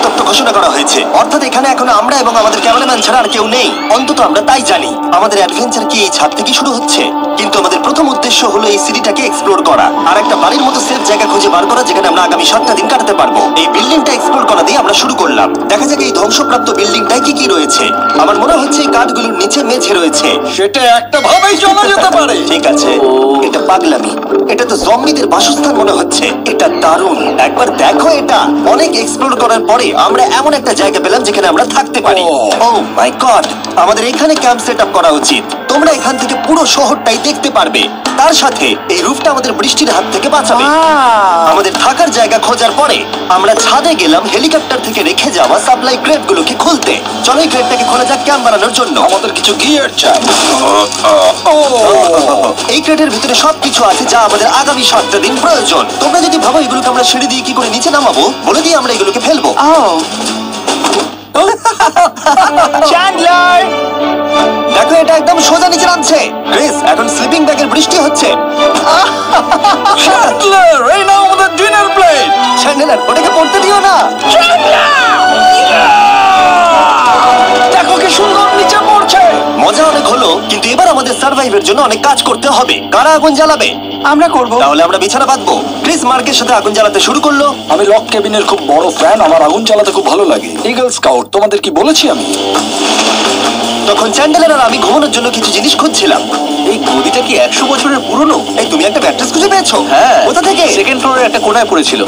পরিত্যক্ত ঘোষণা করা হয়েছে, অর্থাৎ এখানে এখন আমরা এবং আমাদের ক্যামেরাম্যান ছাড়া আর কেউ নেই। অন্তত আমরা তাই জানি। আমাদের অ্যাডভেঞ্চার কি এই ছাদ থেকে শুরু হচ্ছে? কিন্তু আমাদের প্রথম উদ্দেশ্য হলো এই সিটিটাকে এক্সপ্লোর করা আর একটা বাড়ির মতো সেফ জায়গা খুঁজে বার করা যেখানে আমরা আগামী 7টা দিন কাটাতে পারবো। এই বিল্ডিংটা এক্সপ্লোর করা দিয়ে আমরা শুরু করলাম। দেখা যাক এই ধ্বংসপ্রাপ্ত বিল্ডিংটায় কি কি রয়েছে। আমার মনে হচ্ছে এই কাঠগুলোর নিচে মেঝে রয়েছে। সেটা একটা ভাবেই চলা যেতে পারে। ঠিক আছে, এটা পাগলামি। এটা তো জম্বিদের বাসস্থান মনে হচ্ছে। এটা দারুণ, একবার দেখো এটা। অনেক এক্সপ্লোর করার পরে আমরা এমন একটা জায়গা পেলাম যেখানে আমরা থাকতে পারি। ও মাই গড, আমাদের এখানে ক্যাম্প সেট আপ করা উচিত। তোমরা এখান থেকে পুরো শহরটাই দেখতে পারবে। তার সাথে এই রুফটা আমাদের বৃষ্টির হাত থেকে বাঁচাবে। আমাদের থাকার জায়গা খোঁজার পরে আমরা ছাদে গেলাম হেলিকপ্টার থেকে রেখে যাওয়া সাপ্লাই ক্রেটগুলোকে খুলতে। চলো এই ক্রেটটাকে খোলা যাক ক্যাম্প বানানোর জন্য। আমাদের কিছু গিয়ার চাই। এই ক্রেটের ভিতরে সবকিছু আছে যা আমাদের আগামী 7টা দিন প্রয়োজন। তোমরা যদি ভাবো এগুলোকে আমরা সিঁড়ি দিয়ে কি করে নিচে নামাবো, বলে দিয়ে আমরা এগুলোকে ফেলবো। চ্যান্ডলার, দেখো এটা একদম সোজা নিচে নামছে। ক্রিস, এখন স্লিপিং ব্যাগের বৃষ্টি হচ্ছে। চ্যান্ডলার, এই নাও আমাদের ডিনার প্লেট। চ্যান্ডেলার, ওটাকে পড়তে দিও না। দেখো কি সুন্দর নিচে পড়ছে। মজা অনেক হলো, কিন্তু এবার আমাদের সার্ভাইভের জন্য অনেক কাজ করতে হবে। কারা আগুন জ্বালাবে? আমরা করব। তাহলে আমরা বিছানা বাঁধবো। ক্রিস মার্কের সাথে আগুন জ্বালাতে শুরু করলো। আমি লক কেবিনের খুব বড় ফ্যান, আমার আগুন জ্বালাতে খুব ভালো লাগে। ইগল স্কাউট, তোমাদের কি বলেছি আমি? তখন চ্যান্ডেলার আর আমি ঘুমানোর জন্য কিছু জিনিস খুঁজছিলাম। এই গদিটা কি 100 বছরের পুরনো? এই তুমি একটা ম্যাট্রেস খুঁজে পেয়েছো? হ্যাঁ। কোথা থেকে? সেকেন্ড ফ্লোরের একটা কোণায় পড়েছিল।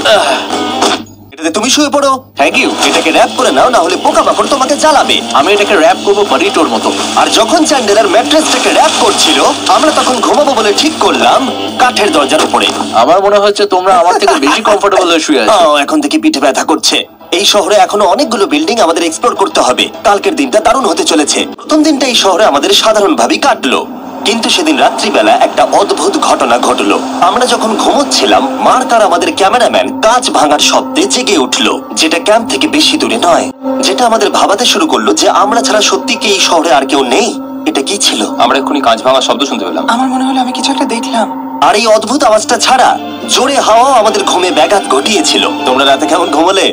এটাতে তুমি শুয়ে পড়ো। Thank you. এটাকে র‍্যাপ করে নাও, না হলে পোকামাকড় তোমাকে জ্বালাবে। আমি এটাকে র‍্যাপ করবো বারিটোর মতো। আর যখন চ্যান্ডেলার ম্যাট্রেসটাকে র‍্যাপ করছিল, আমরা তখন ঘুমাবো বলে ঠিক করলাম কাঠের দরজার উপরে। আমার মনে হচ্ছে তোমরা আমার থেকে বেশি কমফোর্টেবল হয়ে শুয়ে আছো। এখন থেকে পিঠে ব্যথা করছে। এই শহরে এখনো অনেকগুলো বিল্ডিং আমাদের এক্সপ্লোর করতে হবে। কালকের দিনটা দারুণ হতে চলেছে। প্রথম দিনটা এই শহরে আমাদের সাধারণভাবেই কাটলো, কিন্তু সেদিন রাত্রিবেলা একটা অদ্ভুত ঘটনা ঘটলো। আমরা যখন ঘুমোচ্ছিলাম, মার্ক আর আমাদের ক্যামেরাম্যান কাঁচ ভাঙার শব্দে জেগে উঠলো, যেটা ক্যাম্প থেকে বেশি দূরে নয়। যেটা আমাদের ভাবাতে শুরু করলো যে আমরা ছাড়া সত্যি কি এই শহরে আর কেউ নেই। এটা কি ছিল? আমরা এক্ষুনি কাঁচ ভাঙার শব্দ শুনতে পেলাম। আমার মনে হলো আমি কিছু একটা দেখলাম। আর এই অদ্ভুত আওয়াজটা ছাড়া জোরে হাওয়াও আমাদের ঘুমে ব্যাঘাত ঘটিয়েছিল। তোমরা রাতে কেমন ঘুমোলে?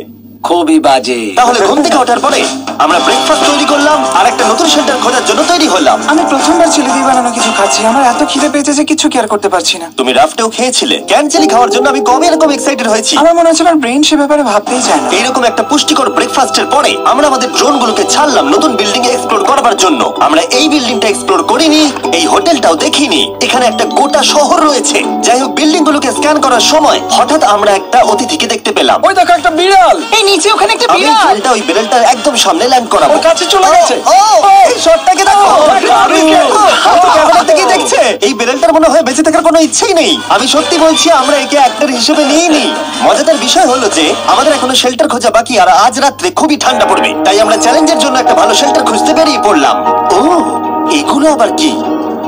খুবই বাজে। তাহলে ঘুম থেকে ওঠার পরে আমরা ব্রেকফাস্ট তৈরি করলাম আর একটা নতুন শেল্টার খোঁজার জন্য তৈরি হলাম। আমি প্রথমবার ছেলে দিয়ে বানানো কিছু খাচ্ছি। আমার এত খিদে পেয়েছে যে কিছু কেয়ার করতে পারছি না। তুমি রাফটেও খেয়েছিলে। ক্যানচেলি খাওয়ার জন্য আমি কবে এরকম এক্সাইটেড হয়েছি। আমার মনে হচ্ছে আমার ব্রেন সে ব্যাপারে ভাবতেই চায় না। এইরকম একটা পুষ্টিকর ব্রেকফাস্টের পরে আমরা আমাদের ড্রোনগুলোকে ছাড়লাম নতুন বিল্ডিং এ এক্সপ্লোর করার জন্য। আমরা এই বিল্ডিংটা এক্সপ্লোর করিনি, এই হোটেলটাও দেখিনি। এখানে একটা গোটা শহর রয়েছে। যাই হোক, বিল্ডিং গুলোকে স্ক্যান করার সময় হঠাৎ আমরা একটা অতিথিকে দেখতে পেলাম। ওই দেখো একটা বিড়াল। এই নিচে ওখানে একটা আমি বিড়াল। ড্রোনটা ওই বিড়ালটার একদম সামনে ল্যান্ড করাবো। ওর কাছে চলে গেছে। এই শটটাকে দেখো। ক্যামেরা থেকে দেখছে। এই বিড়ালটার মনে হয় বেঁচে থাকার কোনো ইচ্ছেই নেই। আমি সত্যি বলছি, আমরা একে অ্যাক্টর হিসেবে নিইনি। মজাদার বিষয় হলো যে আমাদের এখনো শেল্টার খোঁজা বাকি, আর আজ রাত্রে খুবই ঠান্ডা পড়বে। তাই আমরা চ্যালেঞ্জের জন্য একটা ভালো শেল্টার খুঁজতে বেরিয়ে পড়লাম। ও, এগুলো আবার কি?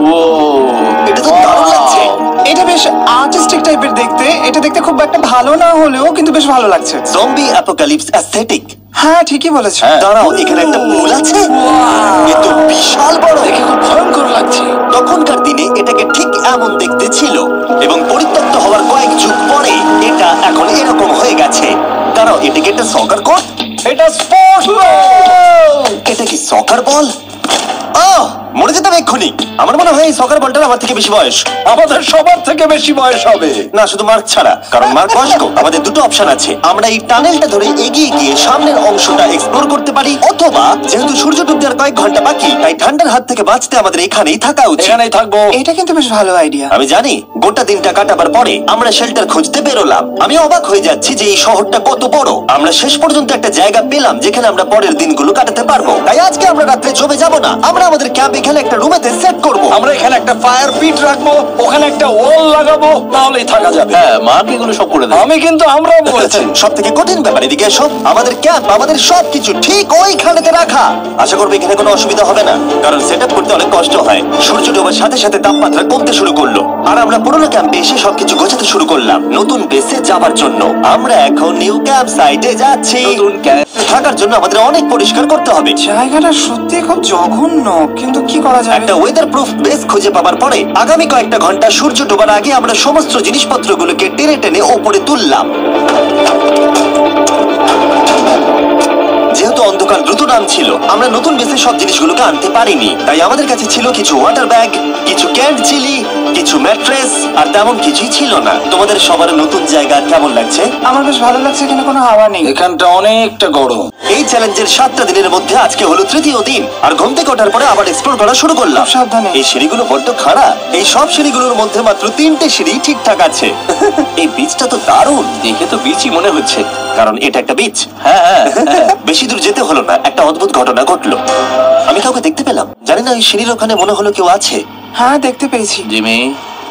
ও, এটা তো দারুণ লাগছে। এটা বেশ আর্টিস্টিক টাইপের দেখতে। এটা দেখতে খুব একটা ভালো না হলেও কিন্তু বেশ ভালো লাগছে। Zombie apocalypse aesthetic. হ্যাঁ, ঠিকই বলেছো। দাঁড়াও, এখানে একটা পুল আছে। এ তো বিশাল বড়। দেখে খুব ভয়ঙ্কর লাগছে। তখনকার দিনে এটাকে ঠিক এমন দেখতে ছিল, এবং পরিত্যক্ত হওয়ার কয়েক যুগ পরে এটা এখন এরকম হয়ে গেছে। দাঁড়াও, এটাকে একটা সকার কোর্ট? এটা স্পোর্টস বল। এটা কি সকার বল? মরে যেতাম এক্ষুনি। আমার মনে হয় এই সকার বলটার আমার থেকে বেশি বয়স। আমাদের সবার থেকে বেশি বয়স হবে। না, শুধু মার্ক ছাড়া, কারণ মার্ক বয়স্ক। আমাদের দুটো অপশন আছে। আমরা এই টানেলটা ধরে এগিয়ে গিয়ে সামনের অংশটা এক্সপ্লোর করতে পারি, অথবা যেহেতু সূর্য ডুবতে আর কয়েক ঘন্টা বাকি, তাই ঠান্ডার হাত থেকে বাঁচতে আমাদের এখানেই থাকা উচিত। এখানেই থাকবো। এটা কিন্তু বেশ ভালো আইডিয়া। আমি জানি। গোটা দিনটা কাটাবার পরে আমরা শেল্টার খুঁজতে বেরোলাম। আমি অবাক হয়ে যাচ্ছি যে এই শহরটা কত বড়। আমরা শেষ পর্যন্ত একটা জায়গা পেলাম যেখানে আমরা পরের দিনগুলো কাটাতে পারবো। তাই আজকে আমরা রাত্রে জমে যাব না। আমরা আমাদের ক্যাম্প এখানে একটা রুমেতে সেট করব। আমরা এখানে একটা ফায়ার পিট রাখবো, ওখানে একটা ওয়াল লাগাবো, তাহলেই থাকা যাবে। হ্যাঁ, মার্ক এগুলো সব করে দেয়। আমি কিন্তু আমরাও বলেছি। সব থেকে কঠিন ব্যাপার, এদিকে এসো। আমাদের ক্যাম্প, আমাদের সবকিছু ঠিক ওইখানেতে রাখা। আশা করবো এখানে কোনো অসুবিধা হবে না, কারণ সেট আপ করতে অনেক কষ্ট হয়। সূর্য ডোবার সাথে সাথে তাপমাত্রা কমতে শুরু করলো, আর আমরা পুরোনো ক্যাম্পে এসে সবকিছু গোছাতে শুরু করলাম নতুন বেসে যাবার জন্য। আমরা এখন নিউ ক্যাম্প সাইটে যাচ্ছি। নতুন ক্যাম্প থাকার জন্য আমাদের অনেক পরিষ্কার করতে হবে। জায়গাটা সত্যি খুব জঘন্য, কিন্তু কি করা যাবে? একটা ওয়েদার প্রুফ বেস খুঁজে পাবার পরে আগামী কয়েকটা ঘন্টা সূর্য ডোবার আগে আমরা সমস্ত জিনিসপত্রগুলোকে টেনে টেনে ওপরে তুললাম। দাম ছিল, আমরা নতুন বেসে সব জিনিসগুলোকে আনতে পারিনি। তাই আমাদের কাছে ছিল কিছু ওয়াটার ব্যাগ, কিছু ক্যান্ড চিলি, কিছু ম্যাট্রেস, আর তেমন কিছুই ছিল না। তোমাদের সবার নতুন জায়গা কেমন লাগছে? আমার বেশ ভালো লাগছে, এখানে কোনো হাওয়া নেই। এখানটা অনেকটা গরম। এই চ্যালেঞ্জের 7টা দিনের মধ্যে আজকে হলো তৃতীয় দিন, আর ঘুম থেকে ওঠার পরে আবার এক্সপ্লোর করা শুরু করলাম। খুব সাবধানে। এই সিঁড়িগুলো বড্ড খাড়া। এই সব সিঁড়িগুলোর মধ্যে মাত্র 3টে সিঁড়ি ঠিকঠাক আছে। এই বীজটা তো দারুণ, দেখে তো বিচই মনে হচ্ছে। কারণ এটা একটা বীজ। হ্যাঁ। বেশি দূর যেতে হলো না, একটা অদ্ভুত ঘটনা ঘটলো। আমি কাউকে দেখতে পেলাম, জানি না ওই সিঁড়ির ওখানে মনে হলো কেউ আছে। হ্যাঁ, দেখতে পেয়েছি। জিমি,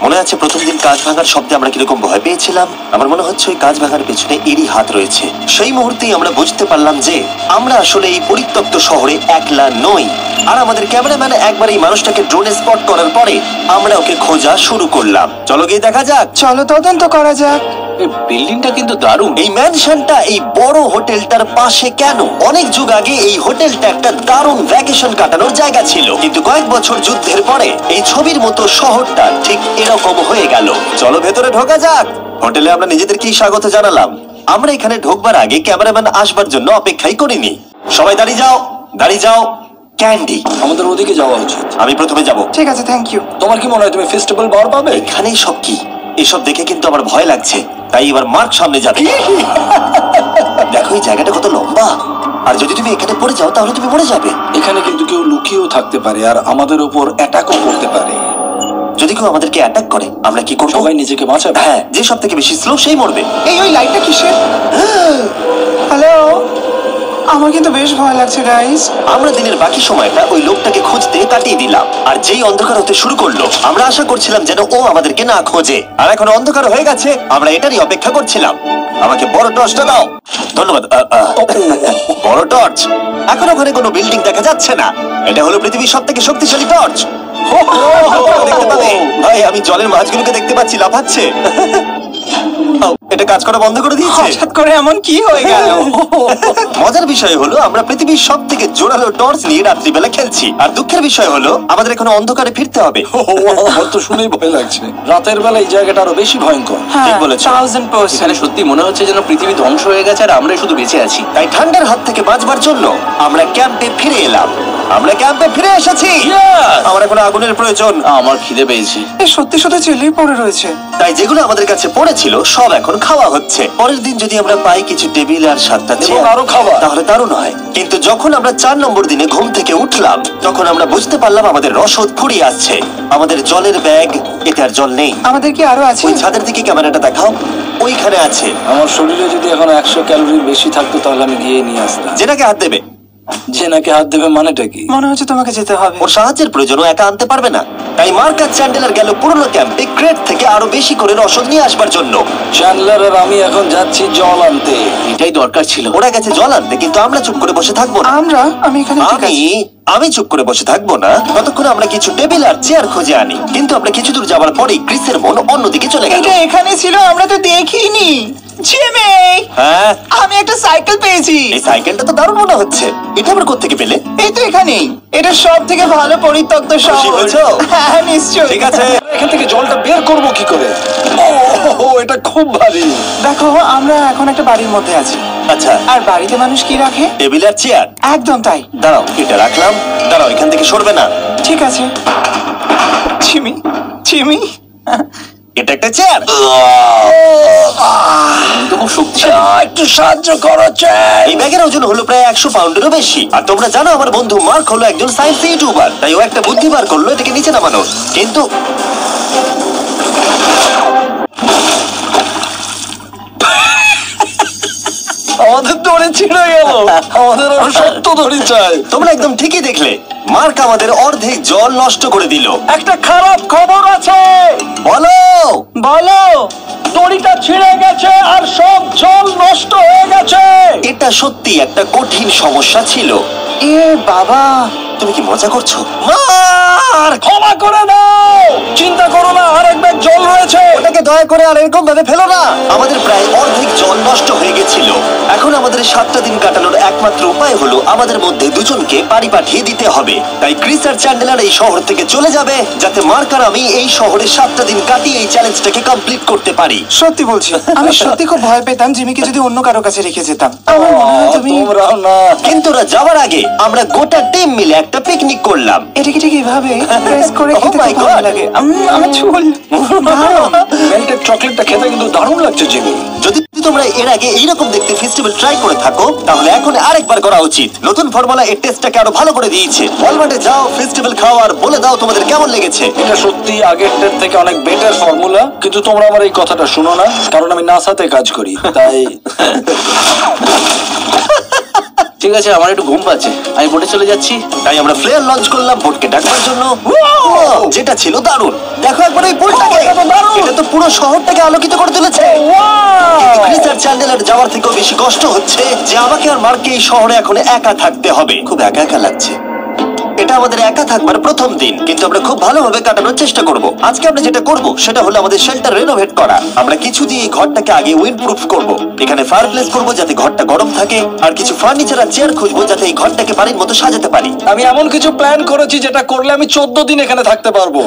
মনে আছে প্রথম দিন কাঁচ ভাঙার শব্দে আমরা কিরকম ভয় পেয়েছিলাম? আমার মনে হচ্ছে ওই কাঁচ ভাঙার পেছনে এরই হাত রয়েছে। সেই মুহূর্তেই আমরা বুঝতে পারলাম যে আমরা আসলে এই পরিত্যক্ত শহরে একলা নই। আর আমাদের ক্যামেরাম্যান একবার এই মানুষটাকে ড্রোনে স্পট করার পরে আমরা ওকে খোঁজা শুরু করলাম। চলো গিয়ে দেখা যাক। চলো তদন্ত করা যাক। এই বিল্ডিংটা কিন্তু দারুণ। এই ম্যানশনটা এই বড় হোটেলটার পাশে কেন? অনেক যুগ আগে এই হোটেলটা একটা দারুণ ভ্যাকেশন কাটানোর জায়গা ছিল, কিন্তু কয়েক বছর যুদ্ধের পরে এই ছবির মতো শহরটা ঠিক এরকম হয়ে গেল। চলো ভেতরে ঢোকা যাক। হোটেলে আমরা নিজেদেরকেই স্বাগত জানালাম। আমরা এখানে ঢোকবার আগে ক্যামেরাম্যান আসবার জন্য অপেক্ষাই করিনি। সবাই দাঁড়িয়ে যাও, দাঁড়িয়ে যাও। ক্যান্ডি, আমাদের ওদিকে যাওয়া উচিত। আমি প্রথমে যাব। ঠিক আছে, থ্যাংক ইউ। তোমার কি মনে হয় তুমি ফেস্টিভ্যাল বার পাবে? এখানেই সব কি? এসব দেখে কিন্তু আমার ভয় লাগছে, তাই এবার মার্ক সামনে যাবে। দেখো এই জায়গাটা কত লম্বা, আর যদি তুমি এখানে পড়ে যাও তাহলে তুমি মরে যাবে। এখানে কিন্তু কেউ লুকিয়েও থাকতে পারে আর আমাদের উপর অ্যাটাকও করতে পারে। যদি কেউ আমাদেরকে অ্যাটাক করে আমরা কি করব? সবাই নিজেকে বাঁচাবে। হ্যাঁ, যে সব থেকে বেশি স্লো সেই মরবে। ওই লাইটটা কিসের? হ্যালো, আমার কিন্তু বেশ ভয় লাগছে গাইস। আমরা দিনের বাকি সময়টা ওই লোকটাকে খুঁজতে কাটিয়ে দিলাম, আর যেই অন্ধকার হতে শুরু করলো আমরা আশা করছিলাম যেন ও আমাদেরকে না খোঁজে। আর এখন অন্ধকার হয়ে গেছে, আমরা এটারই অপেক্ষা করছিলাম। আমাকে বড় টর্চটা দাও। ধন্যবাদ। বড় টর্চ। এখন ওখানে কোনো বিল্ডিং দেখা যাচ্ছে না। এটা হলো পৃথিবীর সব থেকে শক্তিশালী টর্চ। দেখতে পাবে ভাই, আমি জলের মাছগুলোকে দেখতে পাচ্ছি লাফাচ্ছে। এটা কাজ করা বন্ধ করে দিয়েছে। হঠাৎ করে এমন কি হয়ে গেল? মজার বিষয় হলো আমরা পৃথিবীর সব থেকে জোরালো টর্চ নিয়ে রাত্রিবেলা খেলছি, আর দুঃখের বিষয় হলো আমাদের এখন অন্ধকারে ফিরতে হবে। আমার তো শুনেই ভয় লাগছে। রাতের বেলা এই জায়গাটা আরো বেশি ভয়ঙ্কর। ঠিক বলেছো। 1000%। এখানে সত্যি মনে হচ্ছে যেন পৃথিবী ধ্বংস হয়ে গেছে আর আমরাই শুধু বেঁচে আছি। তাই ঠান্ডার হাত থেকে বাঁচবার জন্য আমরা ক্যাম্পে ফিরে এলাম। আমরা ক্যাম্পে ফিরে এসেছি। আমার এখন আগুনের প্রয়োজন। আমার খিদে পেয়েছে। সত্যি সত্যি চিল্লি পড়ে রয়েছে। তাই যেগুলো আমাদের কাছে পড়েছিল সব এখন খাওয়া হচ্ছে। পরের দিন যদি আমরা পাই কিছু টেবিল আর 7টা চেয়ার আরো খাবার, তাহলে দারুণ হয়। কিন্তু যখন আমরা 4 নম্বর দিনে ঘুম থেকে উঠলাম তখন আমরা বুঝতে পারলাম আমাদের রসদ ফুরিয়ে আসছে। আমাদের জলের ব্যাগ, এতে আর জল নেই। আমাদের কি আরো আছে? ওই ছাদের দিকে ক্যামেরাটা দেখাও, ওইখানে আছে। আমার শরীরে যদি এখন 100 ক্যালোরির বেশি থাকতো তাহলে আমি গিয়ে নিয়ে আসতাম। জেনাকে হাত দেবে। যে নাকি হাত দেবে মানেটা কি? মনে হচ্ছে তোমাকে যেতে হবে। ওর সাহায্যের প্রয়োজন, ও একা আনতে পারবে না। তাই মার্ক আর চ্যান্ডেলার গেল পুরনো ক্যাম্পে ক্রেট থেকে আরো বেশি করে রসদ নিয়ে আসবার জন্য। চ্যান্ডলার আর আমি এখন যাচ্ছি জল আনতে। এটাই দরকার ছিল। ওরা গেছে জল আনতে, কিন্তু আমরা চুপ করে বসে থাকবো না। আমি এখানে ঠিক আছি। আমি চুপ করে বসে থাকবো না ততক্ষণ আমরা কিছু টেবিল আর চেয়ার খুঁজে আনি। কিন্তু আমরা কিছু দূর যাওয়ার পরেই ক্রিসের মন অন্যদিকে চলে গেল। এটা এখানে ছিল, আমরা তো দেখিনি। জিমি, হ্যাঁ, আমি একটা সাইকেল পেয়েছি। এই সাইকেলটা তো দারুণ মনে হচ্ছে। এটা আমরা কোত্থেকে পেলে? এই তো এখানেই। এটা সব থেকে ভালো পরিত্যক্ত খুশি শহর। হয়েছো? হ্যাঁ, নিশ্চয়ই। ঠিক আছে। এখান থেকে জলটা বের করব কি করে? ও এটা খুব ভারী। দেখো, আমরা এখন একটা বাড়ির মধ্যে আছি। আচ্ছা, আর বাড়িতে মানুষ কি রাখে? টেবিল আর চেয়ার। একদম তাই। দাঁড়াও, এটা রাখলাম। দাঁড়াও, এখান থেকে সরবে না। ঠিক আছে। চিমি, চিমি। এটা একটা চেয়ার। তো খুব শক্তিশালী। একটু সাহায্য করো চ্যান। এই ব্যাগের ওজন হলো প্রায় 100 পাউন্ডেরও বেশি। আর তোমরা জানো আমার বন্ধু মার্ক হলো একজন সায়েন্স ইউটিউবার, তাই ও একটা বুদ্ধি বার করলো এটাকে নিচে নামানোর। কিন্তু আমাদের দড়ি ছিঁড়ে গেল। আমাদের আরো শক্ত দড়ি চাই। তোমরা একদম ঠিকই দেখলে, মার্ক আমাদের অর্ধেক জল নষ্ট করে দিল। একটা খারাপ খবর আছে। বলো। বলো। দড়িটা ছিঁড়ে গেছে আর সব জল নষ্ট হয়ে গেছে। এটা সত্যি একটা কঠিন সমস্যা ছিল। এ বাবা, তুমি কি মজা করছো? মার্ক, ক্ষমা করে দাও, চিন্তা করো না, আর এক ব্যাগ জল রয়েছে। ওটাকে দয়া করে আর এরকম ভাবে ফেলো না। আমাদের প্রায় অর্ধেক জল নষ্ট হয়ে গেছিল। এখন আমাদের 7টা দিন কাটানোর একমাত্র উপায় হলো আমাদের মধ্যে দুজনকে বাড়ি পাঠিয়ে দিতে হবে। তাই ক্রিস আর চ্যান্ডেলার এই শহর থেকে চলে যাবে, যাতে মার্ক আর আমি এই শহরে 7টা দিন কাটিয়ে এই চ্যালেঞ্জটাকে কমপ্লিট করতে পারি। সত্যি বলছি, আমি সত্যি খুব ভয় পেতাম জিমিকে যদি অন্য কারো কাছে রেখে যেতাম। আমার মনে হয় তুমি তোমরাও না। কিন্তু ওরা যাওয়ার আগে আমরা গোটা টিম মিলে একটা পিকনিক করলাম। এটাকে ঠিক এইভাবে প্রেস করে Oh খেতে my খুব ভালো God! লাগে। আমার চুল দারুণ। মেল্টেড চকলেটটা খেতে কিন্তু দারুণ লাগছে জিমি। যদি তোমরা এর আগে এইরকম দেখতে ফেস্টিভ্যাল ট্রাই করে থাকো, তাহলে এখন আরেকবার করা উচিত। নতুন ফর্মুলা এর টেস্টটাকে আরো ভালো করে দিয়েছে। ওয়ালমার্টে যাও, ফেস্টিভ্যাল খাও আর বলে দাও তোমাদের কেমন লেগেছে। এটা সত্যি আগেরটার থেকে অনেক বেটার ফর্মুলা, কিন্তু তোমরা আমার এই কথাটা শুনো না, কারণ আমি নাসাতে কাজ করি, তাই ঠিক আছে, আমার একটু ঘুম পাচ্ছে, আমি বোটে চলে যাচ্ছি। তাই আমরা ফ্লেয়ার লঞ্চ করলাম বোটকে ডাকবার জন্য, যেটা ছিল দারুণ। দেখো একবার এই পুলটাকে, এটা তো পুরো শহরটাকে আলোকিত করে তুলেছে। কিন্তু ক্রিস আর চ্যান্ডেলার যাওয়ার থেকেও বেশি কষ্ট হচ্ছে যে আমাকে আর মার্ককে এই শহরে এখন একা থাকতে হবে। খুব একা একা লাগছে। এটা আমাদের একা থাকবার প্রথম দিন, কিন্তু আমরা খুব ভালোভাবে কাটানোর চেষ্টা করব। আজকে আমরা যেটা করব সেটা হলো আমাদের শেল্টার রেনোভেট করা। আমরা কিছু দিয়ে এই ঘরটাকে আগে উইন্ড প্রুফ করব। এখানে ফায়ারপ্লেস করব যাতে ঘরটা গরম থাকে, আর কিছু ফার্নিচার আর চেয়ার খুঁজবো যাতে এই ঘরটাকে বাড়ির মতো সাজাতে পারি। আমি এমন কিছু প্ল্যান করেছি যেটা করলে আমি 14 দিন এখানে থাকতে পারবো।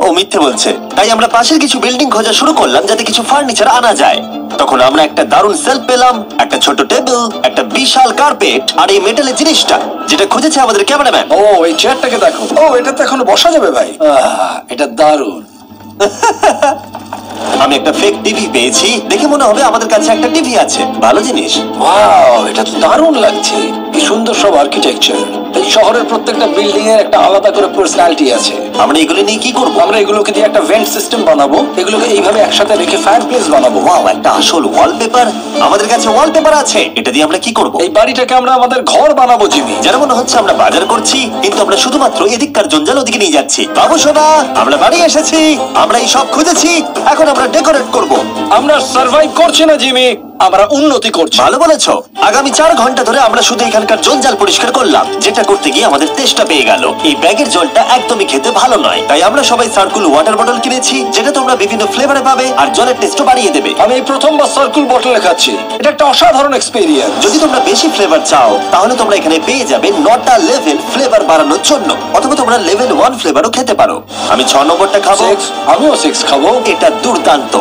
ও মিথ্যে বলছে। তাই আমরা পাশের কিছু বিল্ডিং খোঁজা শুরু করলাম যাতে কিছু ফার্নিচার আনা যায়। তখন আমরা একটা দারুণ সেলফ পেলাম, একটা ছোট টেবিল, একটা বিশাল কার্পেট আর এই মেটালের জিনিসটা যেটা খুঁজেছে আমাদের ক্যামেরাম্যান। ও এই চেয়ারটাকে দেখো, ও এটাতে এখন বসা যাবে ভাই। এটা দারুণ। আমি একটা ফেক টিভি পেয়েছি, দেখে মনে হবে আমাদের কাছে একটা টিভি আছে। ভালো জিনিস। ওয়াও, এটা তো দারুণ লাগছে। কি সুন্দর সব আর্কিটেকচার। এই শহরের প্রত্যেকটা বিল্ডিং এর একটা আলাদা করে পার্সোনালিটি আছে। আমরা এগুলো নিয়ে কি করব? আমরা এগুলোকে দিয়ে একটা ভেন্ট সিস্টেম বানাবো, এগুলোকে এইভাবে একসাথে রেখে ফায়ারপ্লেস বানাবো। ওয়াও, একটা আসল ওয়ালপেপার। আমাদের কাছে ওয়ালপেপার আছে, এটা দিয়ে আমরা কি করব? এই বাড়িটাকে আমরা আমাদের ঘর বানাবো জিমি। যেন মনে হচ্ছে আমরা বাজার করছি, কিন্তু আমরা শুধুমাত্র এদিককার জঞ্জাল ওদিকে নিয়ে যাচ্ছি। বাবু সোনা, আমরা বাড়ি এসেছি, আমরা এই সব খুঁজেছি, এখন আমরা ডেকোরেট করব। আমরা সার্ভাইভ করছি না জিমি, আমরা উন্নতি করছি। ভালো বলেছো। আগামী 4 ঘন্টা ধরে আমরা শুধু এখানকার জঞ্জাল পরিষ্কার করলাম, যেটা করতে গিয়ে আমাদের তেষ্টা পেয়ে গেল। এই ব্যাগের জলটা একদমই খেতে ভালো নয়, তাই আমরা সবাই সার্কুল ওয়াটার বটল কিনেছি, যেটা তোমরা বিভিন্ন ফ্লেভারে পাবে আর জলের টেস্টও বাড়িয়ে দেবে। আমি এই প্রথমবার সার্কুল বটলে খাচ্ছি, এটা একটা অসাধারণ এক্সপেরিয়েন্স। যদি তোমরা বেশি ফ্লেভার চাও, তাহলে তোমরা এখানে পেয়ে যাবে 9টা লেভেল ফ্লেভার বাড়ানোর জন্য, অথবা তোমরা লেভেল 1 ফ্লেভারও খেতে পারো। আমি 6 নম্বরটা খাবো। আমিও 6 খাবো। এটা দুর্দান্ত।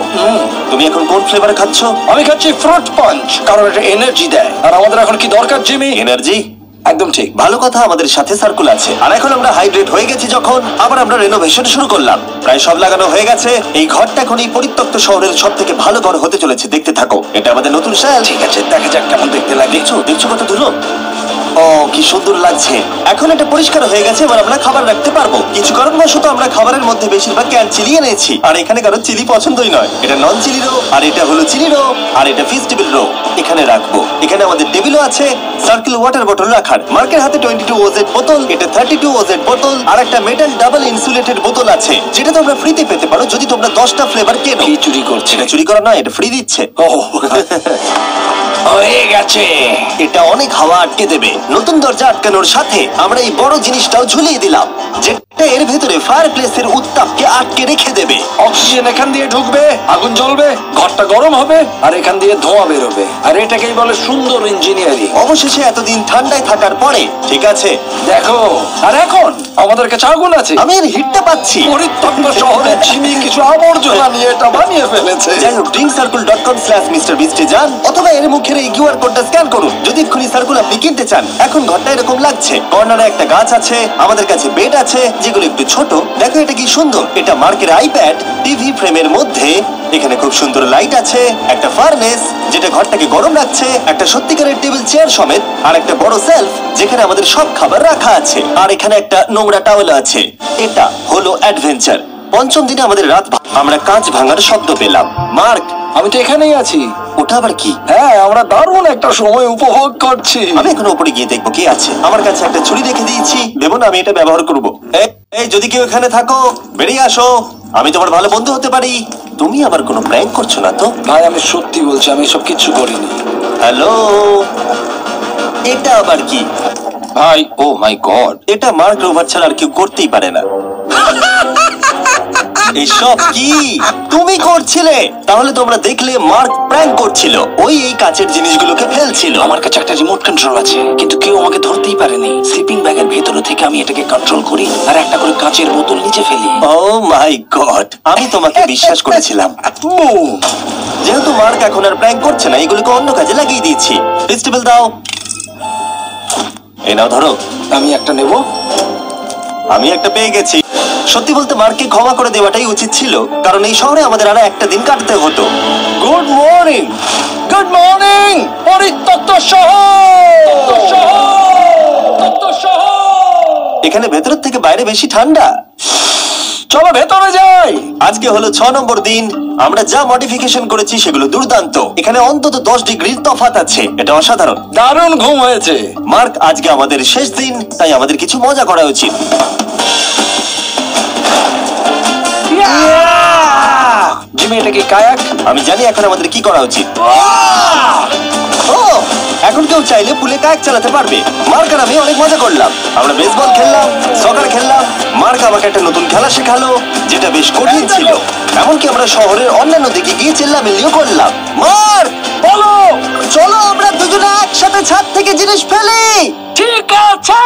তুমি এখন কোন ফ্লেভার খাচ্ছ? আমি খাচ্ছি ফ্রুট পাঞ্চ, কারণ এটা এনার্জি দেয়। আর আমাদের এখন কি দরকার জিমি? এনার্জি। একদম ঠিক। ভালো কথা, আমাদের সাথে সার্কুল আছে। আর এখন আমরা হাইড্রেট হয়ে গেছি যখন, আবার আমরা রেনোভেশন শুরু করলাম। প্রায় সব লাগানো হয়ে গেছে। এই ঘরটা এখন এই পরিত্যক্ত শহরের সব থেকে ভালো ঘর হতে চলেছে। দেখতে থাকো, এটা আমাদের নতুন শেল। ঠিক আছে, দেখা যাক কেমন দেখতে লাগে। দেখছো কত ধুলো? ও কি সুন্দর লাগছে। এখন এটা পরিষ্কার হয়ে গেছে, এবার আমরা খাবার রাখতে পারবো। কিছু কারণবশত আমরা খাবারের মধ্যে বেশিরভাগ ক্যান চিলি এনেছি, আর এখানে কারো চিলি পছন্দই নয়। এটা নন চিলি রো, আর এটা হলো চিলি রো, আর এটা ফিশ টেবিল রো। এখানে রাখবো। এখানে আমাদের টেবিলও আছে সার্কেল ওয়াটার বটল রাখার। মার্কের হাতে 22 ওজেড বোতল, এটা 32 ওজেড বোতল, আর একটা মেটাল ডাবল ইনসুলেটেড বোতল আছে, যেটা তোমরা ফ্রিতে পেতে পারো যদি তোমরা 10টা ফ্লেভার কেনো। কি চুরি করছে? এটা চুরি করা নয়, এটা ফ্রি দিচ্ছে। ও হয়ে গেছে। এটা অনেক হাওয়া আটকে দেবে। নতুন দরজা আটকানোর সাথে আমরা এই বড় জিনিসটাও ঝুলিয়ে দিলাম, যেটা এর ভেতরে ফায়ারপ্লেসের উত্তাপকে আটকে রেখে দেবে। অক্সিজেন এখান দিয়ে ঢুকবে, আগুন জ্বলবে, ঘরটা গরম হবে, আর এখান দিয়ে ধোঁয়া বেরোবে। আর এটাকেই বলে সুন্দর ইঞ্জিনিয়ারিং। অবশেষে এতদিন ঠান্ডায় থাকার পরে ঠিক আছে। দেখো, আর এখন আমাদের কাছে আগুন আছে। আমি এর হিটটা পাচ্ছি। পরিত্যক্ত শহরে চিনি কিছু আবর্জনা নিয়ে এটা বানিয়ে ফেলেছে। যাই হোক, drinkcircle.com/MrBeast এ যান, অথবা এর মুখের এই কিউআর কোডটা স্ক্যান করুন যদি এক্ষুনি সার্কুল আপনি কিনতে চান। এখন ঘরটা এরকম লাগছে। কর্নারে একটা গাছ আছে, আমাদের কাছে বেড আছে যেগুলো একটু ছোট। দেখো এটা কি সুন্দর। এটা মার্কের আইপ্যাড টিভি ফ্রেমের মধ্যে। এখানে খুব সুন্দর লাইট আছে, একটা ফার্নেস যেটা ঘরটাকে গরম রাখছে, একটা সত্যিকারের টেবিল চেয়ার সমেত, আর একটা বড় সেলফ যেখানে আমাদের সব খাবার রাখা আছে। আর এখানে একটা নোংরা টাওয়েল আছে। এটা হলো অ্যাডভেঞ্চার। পঞ্চম দিনে আমাদের রাত আমরা কাঁচ ভাঙার শব্দ পেলাম। মার্ক, আমি তো এখানেই আছি। ওটা আবার কি? হ্যাঁ, আমরা দারুণ একটা সময় উপভোগ করছি। আমি এখন উপরে গিয়ে দেখবো কি আছে। আমার কাছে একটা ছুরি রেখে দিয়েছি, দেবো না, আমি এটা ব্যবহার করবো। এই যদি কেউ এখানে থাকো, বেরিয়ে আসো। আমি তোমার ভালো বন্ধু হতে পারি। তুমি আবার কোনো প্র্যাঙ্ক করছো না তো? ভাই, আমি সত্যি বলছি, আমি সব কিচ্ছু করিনি। হ্যালো, এটা আবার কি? ভাই ও মাই গড, এটা মার্ক রোভার ছাড়া আর কেউ করতেই পারে না। এসব কি তুমি করছিলে? তাহলে তোমরা দেখলে মার্ক প্র্যাঙ্ক করছিল। ওই এই কাচের জিনিসগুলোকে ফেলছিল। আমার কাছে একটা রিমোট কন্ট্রোল আছে, কিন্তু কেউ আমাকে ধরতেই পারেনি। স্লিপিং ব্যাগের ভেতরে থেকে আমি এটাকে কন্ট্রোল করি আর একটা করে কাচের বোতল নিচে ফেলি। ও মাই গড, আমি তোমাকে বিশ্বাস করেছিলাম। যেহেতু মার্ক এখন আর প্র্যাঙ্ক করছে না, এগুলোকে অন্য কাজে লাগিয়ে দিয়েছি। ফেস্টিভ্যাল দাও। এই নাও ধরো। আমি একটা নেব। আমি একটা পেয়ে গেছি। সত্যি বলতে মার্ককে ক্ষমা করে দেওয়াটাই উচিত ছিল, কারণ এই শহরে আমাদের আরো একটা দিন কাটতে হতো। Good morning. গুড মর্নিং পরিত্যক্ত শহর। এখানে ভেতরের থেকে বাইরে বেশি ঠান্ডা। চলো ভেতরে যাই। আজকে হলো 6 নম্বর দিন। আমরা যা মডিফিকেশন করেছি সেগুলো দুর্দান্ত। এখানে অন্তত 10 ডিগ্রির তফাৎ আছে। এটা অসাধারণ। দারুণ ঘুম হয়েছে। মার্ক, আজকে আমাদের শেষ দিন, তাই আমাদের কিছু মজা করা উচিত। জিমি, এটা কি কায়াক? আমি জানি এখন আমাদের কি করা উচিত। ও, এখন কেউ চাইলে পুলে কায়াক চালাতে পারবে। মার্ক আর আমি অনেক মজা করলাম। আমরা বেসবল খেললাম, সকার খেললাম। মার্ক আমাকে একটা নতুন খেলা শেখালো, যেটা বেশ কঠিন ছিল। এমনকি আমরা শহরের অন্যান্য দিকে গিয়ে চিল্লামিল্লিও করলাম। মার্ক, বলো। চলো আমরা দুজনে একসাথে ছাদ থেকে জিনিস ফেলি। ঠিক আছে।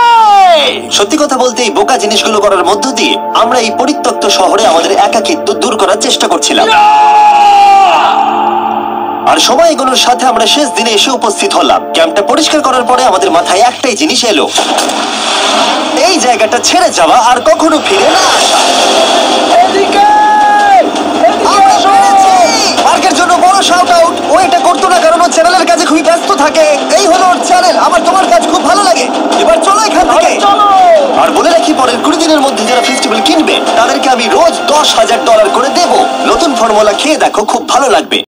সত্যি কথা বলতে এই বোকা জিনিসগুলো করার মধ্য দিয়ে আমরা এই পরিত্যক্ত শহরে আমাদের একাকিত্ব দূর করার চেষ্টা করছিলাম। আর সময় এগুলোর সাথে আমরা শেষ দিনে এসে উপস্থিত হলাম। ক্যাম্পটা পরিষ্কার করার পরে আমাদের মাথায় একটাই জিনিস এলো, এই জায়গাটা ছেড়ে যাওয়া আর কখনো ফিরে না আসা। আমরা পেরেছি! মার্কের জন্য বড় শাউট আউট। ও এটা করতো না কারণ ও চ্যানেলের কাছে খুবই ব্যস্ত থাকে। এই হলো ওর চ্যানেল। আমার তোমার কাজ খুব ভালো লাগে। এবার চলো এখান থেকে। আর বলে রাখি, পরের 20 দিনের মধ্যে যারা ফেস্টিভ্যাল কিনবে তাদেরকে আমি রোজ $10,000 করে দেবো। নতুন ফর্মুলা খেয়ে দেখো, খুব ভালো লাগবে।